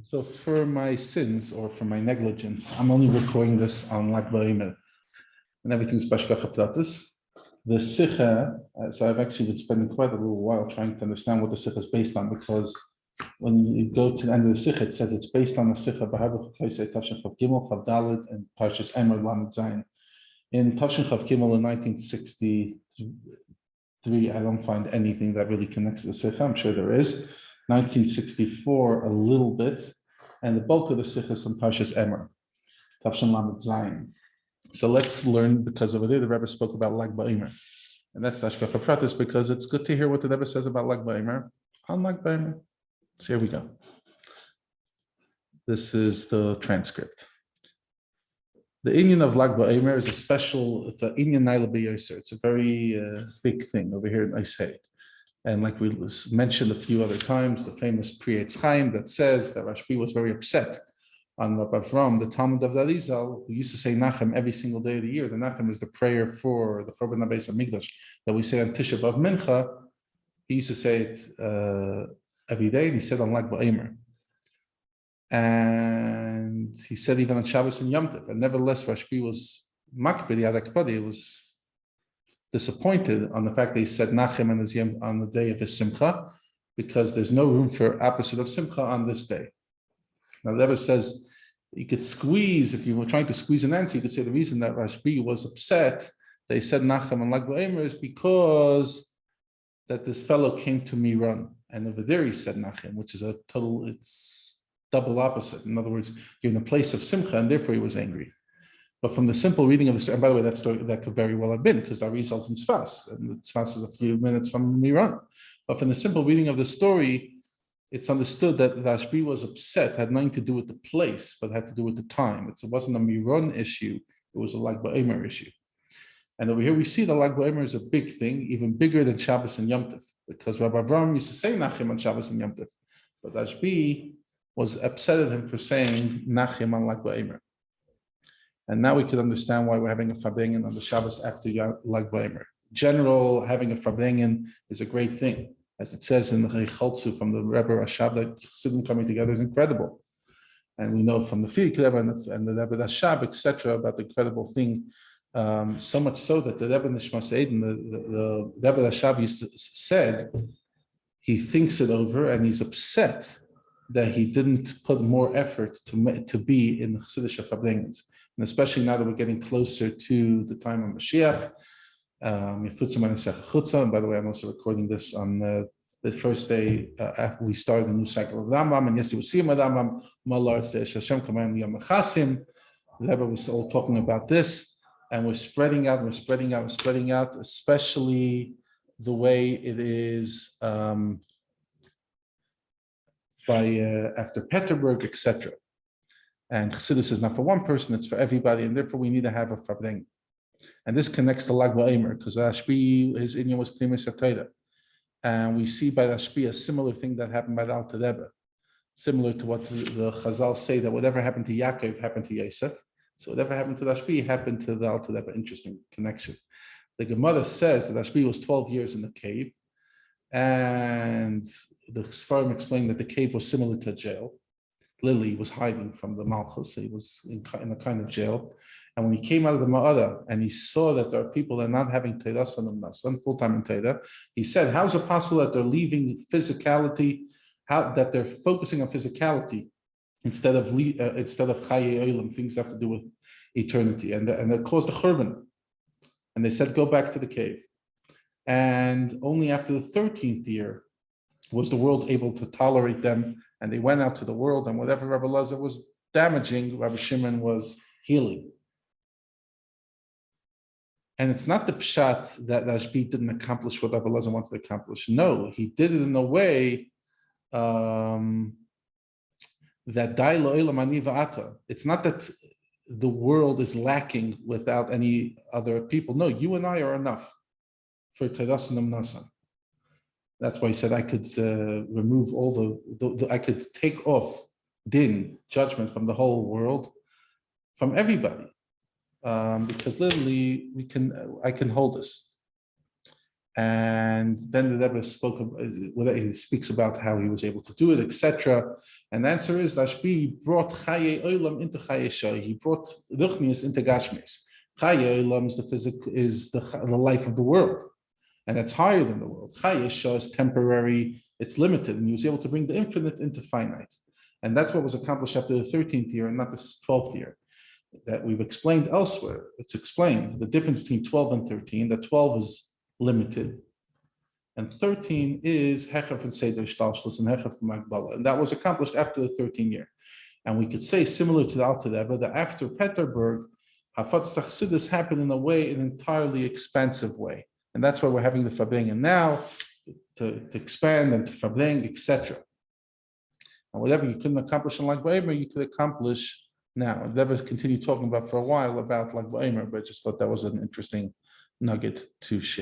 So for my sins or for my negligence, I'm only recording this on Lag Baomer, and everything's bashkacha pratis. The Sicha, so I've actually been spending quite a little while trying to understand what the Sicha is based on, because when you go to the end of the Sicha, it says it's based on the Sicha Behar Tafshin Chav Gimel Chav Dalet and Parshas Emer Lamed Zayin. In Tafshin Chav Gimel in 1963, I don't find anything that really connects to the Sicha. I'm sure there is. 1964, a little bit, and the bulk of the Sicha is from Parshas Emer, Tafshin Lamed Zayin. So let's learn, because over there the Rabbi spoke about Lag Baomer, and that's Tashkacha Pratis, because it's good to hear what the Rabbi says about Lag Baomer on Lag Baomer. So here we go. This is the transcript. The Inyan of Lag Baomer is a special, it's an Inyan Naila B'Yoser. It's a very big thing over here in Isay. And like we mentioned a few other times, the famous Pri Eitz Chaim that says that Rabbi was very upset on Rabbi Avram, the Talmud of the Arizal, who used to say Nachem every single day of the year. The Nachem is the prayer for the farbrengen of Mikdash that we say on Tisha B'Av Mincha. He used to say it every day, and he said on Lag Baomer. And he said even on Shabbos and Yom Tov. And nevertheless, Rabbi was makbid, he was disappointed on the fact that he said Nachem on the day of his Simcha, because there's no room for opposite of Simcha on this day. Now, the Rebbe says you could squeeze, if you were trying to squeeze an answer, you could say the reason that Rabbi was upset that he said Nachem and Lag Baomer is because that this fellow came to Miran, and over there he said Nachem, which is it's double opposite. In other words, you're in a place of Simcha, and therefore he was angry. But from the simple reading of this, and by the way, that story that could very well have been, because the Arizal's in Tzfas, and Tzfas is a few minutes from Miran. But from the simple reading of the story, it's understood that Rabbi was upset, had nothing to do with the place, but had to do with the time. It wasn't a Miran issue, it was a Lag Baomer issue. And over here we see the Lag Baomer is a big thing, even bigger than Shabbos and Yom Tov, because Rabbi Avram used to say Nachem on Shabbos and Yom Tov, but Rabbi was upset at him for saying Nachem on Lag Baomer. And now we can understand why we're having a farbrengen on the Shabbos after Lag Baomer. General, having a farbrengen is a great thing. As it says in the Cholzu from the Rebbe Rashab, that Chassidim coming together is incredible. And we know from the Firik Rebbe and the Rebbe Rashab, etc., about the incredible thing. So much so that the Rebbe Nishmas Eden, the Rebbe Rashab said, he thinks it over and he's upset that he didn't put more effort to be in the Chassidish farbrengens. And especially now that we're getting closer to the time of Mashiach. And by the way, I'm also recording this on the first day after we started the new cycle of Rambam. And yes, you will see him at Rambam. The Rebbe was all talking about this, and we're spreading out, especially the way it is after Peterburg, etc. And Chassidus is not for one person, it's for everybody, and therefore we need to have a farbrengen. And this connects to Lag Baomer, because Rashbi, his Inyan was Primus HaTorah. And we see by Rashbi a similar thing that happened by the Alter Rebbe, similar to what the Chazal say, that whatever happened to Yaakov happened to Yosef. So whatever happened to Rashbi happened to the Alter Rebbe. Interesting connection. The Gemara says that Rashbi was 12 years in the cave, and the Sfarim explained that the cave was similar to a jail. Lily was hiding from the Malchus, so he was in a kind of jail. And when he came out of the Ma'ara and he saw that there are people that are not having Torah Nasan, full-time in Torah, he said, how is it possible that they're leaving physicality, that they're focusing on physicality instead of Chaye Olam, things that have to do with eternity? And it caused a churban. And they said, go back to the cave. And only after the 13th year was the world able to tolerate them, and they went out to the world, and whatever Rabbi Lazar was damaging, Rabbi Shimon was healing. And it's not the pshat that Rashbi didn't accomplish what Rabbi Lazar wanted to accomplish. No, he did it in a way that dai lo elam ani va'ata. It's not that the world is lacking without any other people. No, you and I are enough for Terasanam Nasan. That's why he said I could remove all I could take off din, judgment from the whole world, from everybody, because literally I can hold this. And then the Rebbe he speaks about how he was able to do it, etc. And the answer is Rashbi brought Chaye Olam into Chaye Shai. He brought Ruchnius into Gashmis. Chaye Olam is the life of the world, and it's higher than the world. Chaye Shai is temporary, it's limited, and he was able to bring the infinite into finite. And that's what was accomplished after the 13th year and not the 12th year. That we've explained elsewhere. It's explained the difference between 12 and 13, that 12 is limited, and 13 is Hechaf and Seder Shtalshlis and Hechaf and Magbala, and that was accomplished after the 13th year. And we could say, similar to the Alter Rebbe, that after Peterburg, Hafatz Chassidus happened in an entirely expansive way, and that's why we're having the farbrengen now to expand and to farbrengen, etc. And whatever you couldn't accomplish in Lag Baomer, you could accomplish now. And Rebbe continued talking about for a while about Lag Baomer, but I just thought that was an interesting nugget to share.